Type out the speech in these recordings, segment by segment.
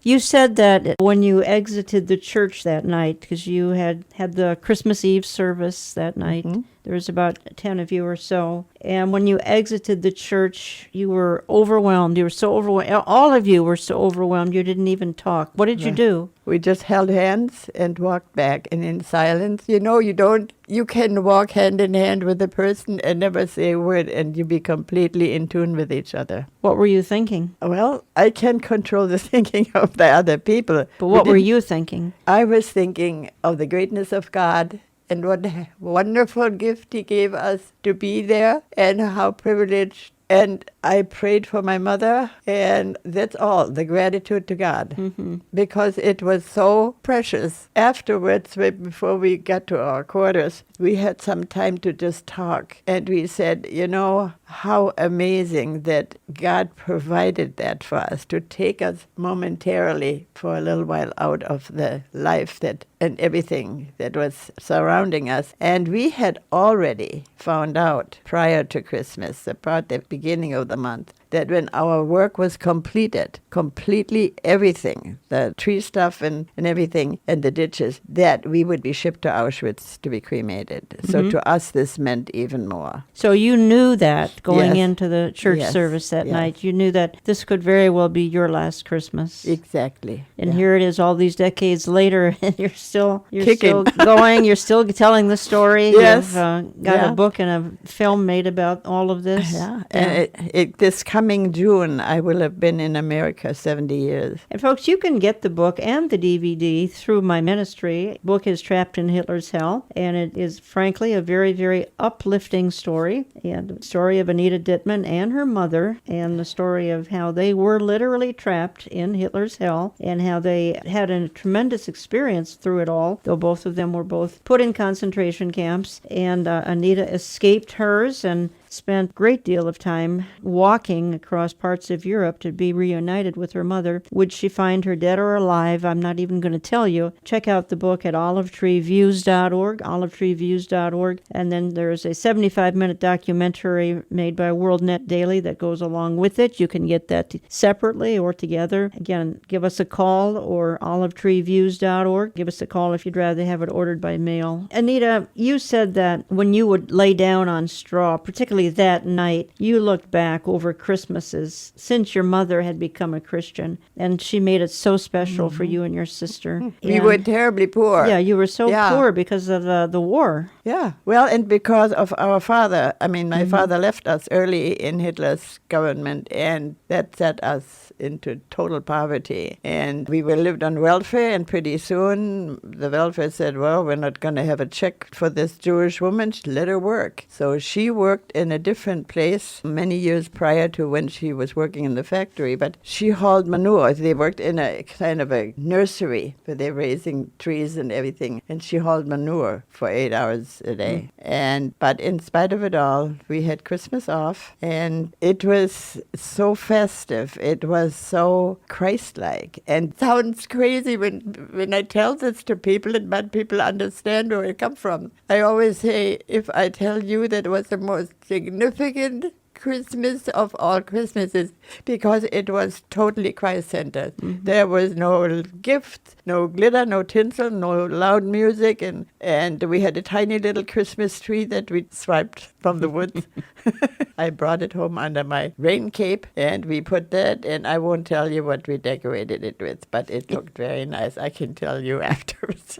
You said that when you exited the church that night, because you had the Christmas Eve service that night, there was about 10 of you or so. And when you exited the church, you were overwhelmed. You were so overwhelmed. All of you were so overwhelmed you didn't even talk. What did you do? We just held hands and walked back, and in silence. You can walk hand in hand with a person and never say a word, and you be completely in tune with each other. What were you thinking? Well, I can't control the thinking of the other people. But what were you thinking? I was thinking of the greatness of God and what a wonderful gift He gave us to be there, and how privileged. And I prayed for my mother, and that's all, the gratitude to God, because it was so precious. Afterwards, before we got to our quarters, we had some time to just talk, and we said, how amazing that God provided that for us, to take us momentarily for a little while out of the life and everything that was surrounding us. And we had already found out prior to Christmas, about the beginning of the month, that when our work was completed, completely everything, the tree stuff and everything, and the ditches, that we would be shipped to Auschwitz to be cremated. So to us, this meant even more. So you knew that going into the church service that night. You knew that this could very well be your last Christmas. Exactly. And here it is all these decades later, and you're still Kicking. going, you're still telling the story. Yes. You've got a book and a film made about all of this. Yeah. And this coming June, I will have been in America 70 years. And folks, you can get the book and the DVD through my ministry. The book is Trapped in Hitler's Hell, and it is frankly a very, very uplifting story. And the story of Anita Dittman and her mother, and the story of how they were literally trapped in Hitler's hell, and how they had a tremendous experience through it all, though both of them were both put in concentration camps. And Anita escaped hers and spent a great deal of time walking across parts of Europe to be reunited with her mother. Would she find her dead or alive? I'm not even going to tell you. Check out the book at olivetreeviews.org, olivetreeviews.org. And then there's a 75-minute documentary made by WorldNet Daily that goes along with it. You can get that separately or together. Again, give us a call, or olivetreeviews.org. Give us a call if you'd rather have it ordered by mail. Anita, you said that when you would lay down on straw, particularly that night, you looked back over Christmases since your mother had become a Christian, and she made it so special for you and your sister. We were terribly poor. Yeah, you were so poor because of the war. Yeah, well, and because of our father. I mean, my father left us early in Hitler's government, and that set us into total poverty. And we were lived on welfare, and pretty soon the welfare said, well, we're not going to have a check for this Jewish woman. Let her work. So she worked in a different place many years prior to when she was working in the factory, but she hauled manure. They worked in a kind of a nursery where they're raising trees and everything, and she hauled manure for 8 hours a day. But in spite of it all, we had Christmas off, and it was so festive. It was so Christ-like, and sounds crazy when I tell this to people, but people understand where it comes from. I always say, if I tell you that it was the most significant Christmas of all Christmases, because it was totally Christ-centered. There was no gifts, no glitter, no tinsel, no loud music, and we had a tiny little Christmas tree that we swiped from the woods. I brought it home under my rain cape, and we put that, and I won't tell you what we decorated it with, but it looked very nice. I can tell you afterwards,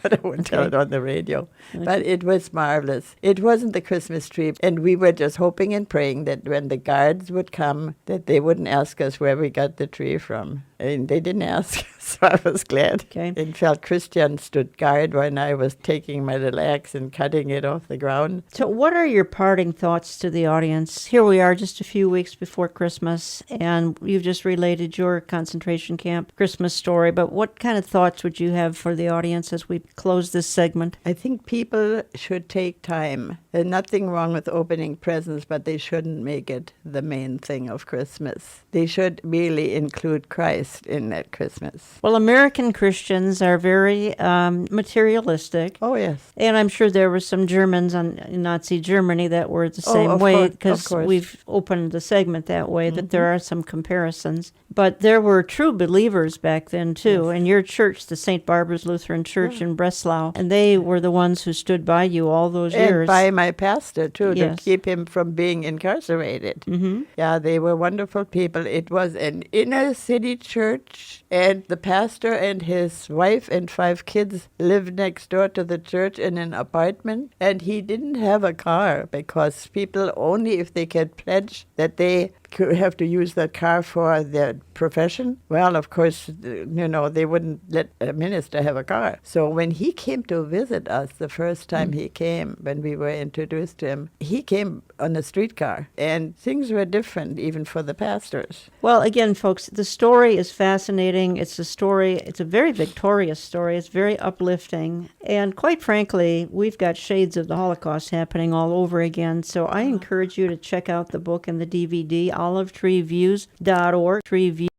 but I won't tell it on the radio. But it was marvelous. It wasn't the Christmas tree, and we were just hoping and praying that when the guards would come, that they wouldn't ask us where we got the tree from. And they didn't ask, so I was glad. Okay. In fact, Christian stood guard when I was taking my little axe and cutting it off the ground. So what are your parting thoughts to the audience? Here we are just a few weeks before Christmas, and you've just related your concentration camp Christmas story, but what kind of thoughts would you have for the audience as we close this segment? I think people should take time. There's nothing wrong with opening presents, but they shouldn't make it the main thing of Christmas. They should really include Christ in that Christmas. Well, American Christians are very materialistic. Oh, yes. And I'm sure there were some Germans in Nazi Germany that were the same of way, course, of because course. we've opened the segment that way, that there are some comparisons. But there were true believers back then, too. Yes. And your church, the St. Barbara's Lutheran Church in Breslau, and they were the ones who stood by you all those And years. by my pastor, too, Yes. to keep him from being incarcerated. Mm-hmm. Yeah, they were wonderful people. It was an inner city church, and the pastor and his wife and 5 kids lived next door to the church in an apartment, and he didn't have a car because people only if they can pledge that they could have to use that car for their profession. Well, of course, they wouldn't let a minister have a car. So when he came to visit us the first time he came, when we were introduced to him, he came on a streetcar, and things were different even for the pastors. Well, again, folks, the story is fascinating. It's a very victorious story. It's very uplifting. And quite frankly, we've got shades of the Holocaust happening all over again. So I encourage you to check out the book and the DVD, olivetreeviews.org.